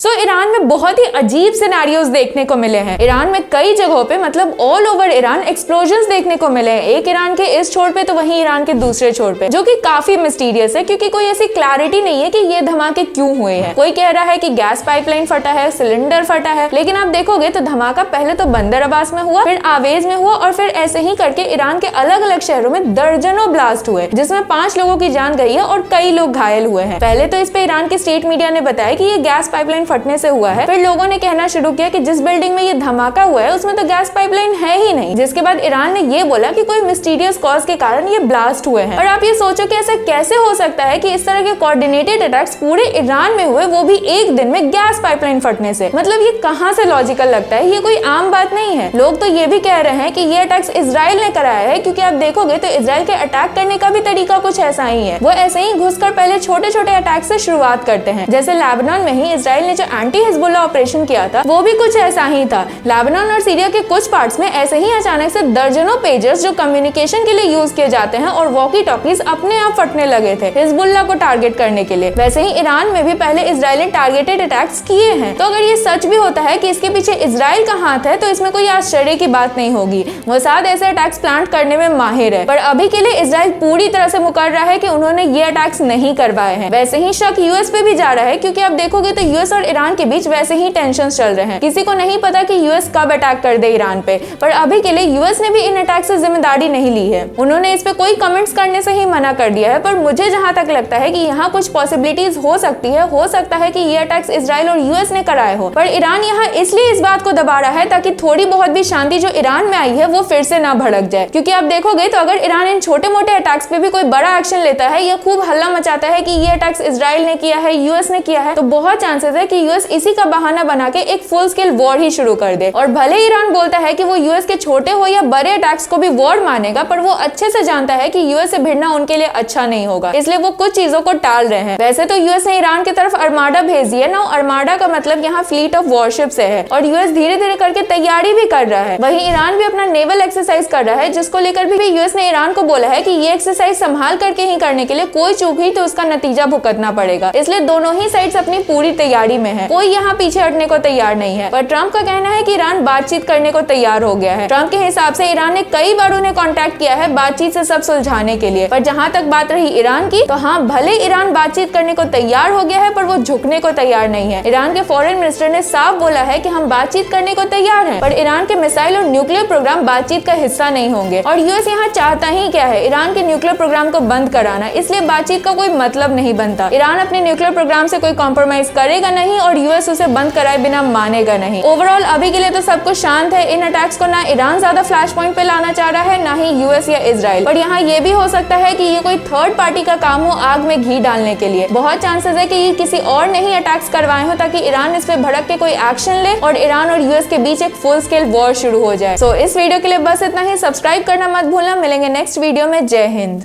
Iran में बहुत ही अजीब सिनेरियोज देखने को मिले हैं। ईरान में कई जगहों पे मतलब ऑल ओवर ईरान एक्सप्लोजन्स देखने को मिले हैं, एक ईरान के इस छोर पे तो वहीं ईरान के दूसरे छोर पे, जो कि काफी मिस्टीरियस है क्योंकि कोई ऐसी क्लैरिटी नहीं है कि ये धमाके क्यों हुए हैं। कोई कह रहा है कि गैस पाइपलाइन फटा है, सिलेंडर फटा है, लेकिन आप देखोगे तो धमाका पहले तो बंदर अब्बास में हुआ, फिर आवेज में हुआ और फिर ऐसे ही करके ईरान के अलग अलग शहरों में दर्जनों ब्लास्ट हुए, जिसमें 5 लोगों की जान गई है और कई लोग घायल हुए हैं। पहले तो इस पे ईरान के स्टेट मीडिया ने बताया कि ये गैस पाइपलाइन फटने से हुआ है, फिर लोगों ने कहना शुरू किया कि जिस बिल्डिंग में ये धमाका हुआ है उसमें तो गैस पाइपलाइन है ही नहीं, जिसके बाद ईरान ने ये बोला कि कोई मिस्टीरियस कॉज के कारण ये ब्लास्ट हुए हैं। और आप ये सोचो कि ऐसा कैसे हो सकता है कि इस तरह के कोऑर्डिनेटेड अटैक्स पूरे ईरान में हुए, वो भी एक दिन में गैस पाइपलाइन फटने से। मतलब ये कहां से लॉजिकल लगता है, ये कोई आम बात नहीं है। लोग तो ये भी कह रहे हैं कि ये अटैक्स इजराइल ने कराया है, क्योंकि आप देखोगे तो इजराइल के अटैक करने का भी तरीका कुछ ऐसा ही है। वो ऐसे ही घुसकर पहले छोटे छोटे अटैक से शुरुआत करते हैं, जैसे लेबनान में ही इजराइल ने जो एंटी हिजबुल्लाह ऑपरेशन किया था वो भी कुछ ऐसा ही था। लेबनान और सीरिया के कुछ पार्ट्स में ऐसे ही अचानक से दर्जनों पेजर्स जो कम्युनिकेशन के लिए यूज किए जाते हैं और वॉकी टॉकीज अपने आप फटने लगे थे हिजबुल्लाह को टारगेट करने के लिए। वैसे ही ईरान में भी पहले इजराइल ने टारगेटेड अटैक्स किए हैं। तो अगर ये सच भी होता है कि इसके पीछे इजराइल का हाथ है, तो इसमें कोई आश्चर्य की बात नहीं होगी। मोसाद ऐसे अटैक्स प्लान करने में माहिर है, पर अभी के लिए इजराइल पूरी तरह से मुकर रहा है कि उन्होंने ये अटैक्स नहीं करवाए हैं। वैसे ही शक यूएस पे भी जा रहा है, क्योंकि आप देखोगे तो यूएस और ईरान के बीच वैसे ही टेंशन चल रहे हैं। किसी को नहीं पता कि यूएस कब अटैक कर दे ईरान पे, पर अभी के लिए यूएस ने भी इन अटैक से जिम्मेदारी नहीं ली है। उन्होंने इस पे कोई कमेंट्स करने से ही मना कर दिया है, पर मुझे जहां तक लगता है कि यहाँ कुछ पॉसिबिलिटीज हो सकती है। हो सकता है कि ये अटैक्स इजराइल और यूएस ने कराए हो, पर ईरान यहाँ इसलिए इस बात को दबा रहा है ताकि थोड़ी बहुत भी शांति जो ईरान में आई है वो फिर से ना भड़क जाए। क्योंकि आप देखोगे तो अगर ईरान इन छोटे मोटे अटैक्स पे भी कोई बड़ा एक्शन लेता है या खूब हल्ला मचाता है कि ये अटैक्स इजराइल ने किया है, यूएस ने किया है, तो बहुत चांसेस है कि यूएस इसी का बहाना बना के एक फुल स्केल वॉर ही शुरू कर दे। और भले ईरान बोलता है कि वो यूएस के छोटे हो या बड़े अटैक्स को भी वॉर मानेगा, पर वो अच्छे से जानता है कि यूएस से भिड़ना उनके लिए अच्छा नहीं होगा, इसलिए वो कुछ चीजों को टाल रहे हैं। वैसे तो यूएस ने ईरान की तरफ आर्माडा भेज दिया ना, आर्माडा का मतलब यहाँ फ्लीट ऑफ वॉरशिप से है, और यूएस धीरे धीरे करके तैयारी भी कर रहा है। वहीं ईरान भी अपना नेवल एक्सरसाइज कर रहा है, जिसको लेकर भी यूएस ने ईरान को बोला है कि ये एक्सरसाइज संभाल करके ही करने के लिए, कोई चूक हुई तो उसका नतीजा भुगतना पड़ेगा। इसलिए दोनों ही साइड्स अपनी पूरी तैयारी में है, कोई यहाँ पीछे हटने को तैयार नहीं है। पर ट्रंप का कहना है कि ईरान बातचीत करने को तैयार हो गया है। ट्रंप के हिसाब से ईरान ने कई बार उन्हें कांटेक्ट किया है बातचीत से सब सुलझाने के लिए, पर जहां तक बात रही ईरान की, तो हाँ, भले ईरान बातचीत करने को तैयार हो गया है, पर वो झुकने को तैयार नहीं है। ईरान के फॉरेन मिनिस्टर ने साफ बोला है कि हम बातचीत करने को तैयार हैं, पर ईरान के मिसाइल और न्यूक्लियर प्रोग्राम बातचीत का हिस्सा नहीं होंगे। और यूएस यहाँ चाहता ही क्या है, ईरान के न्यूक्लियर प्रोग्राम को बंद कराना, इसलिए बातचीत का कोई मतलब नहीं बनता। ईरान अपने न्यूक्लियर प्रोग्राम से कोई कॉम्प्रोमाइज करेगा नहीं और यूएस उसे बंद कराए बिना मानेगा नहीं। ओवरऑल अभी के लिए तो सब कुछ शांत है। इन अटैक्स को ना ईरान ज्यादा फ्लैश पॉइंट पे लाना चाह रहा है, ना ही यूएस या इजराइल। पर यहाँ ये भी हो सकता है कि ये कोई थर्ड पार्टी का काम हो आग में घी डालने के लिए। बहुत चांसेस है कि ये किसी और ने ही अटैक्स करवाए हो ताकि ईरान इस पे भड़क के कोई एक्शन ले और ईरान और यूएस के बीच एक फुल स्केल वॉर शुरू हो जाए। सो इस वीडियो के लिए बस इतना ही। सब्सक्राइब करना मत भूलना। मिलेंगे नेक्स्ट वीडियो में। जय हिंद।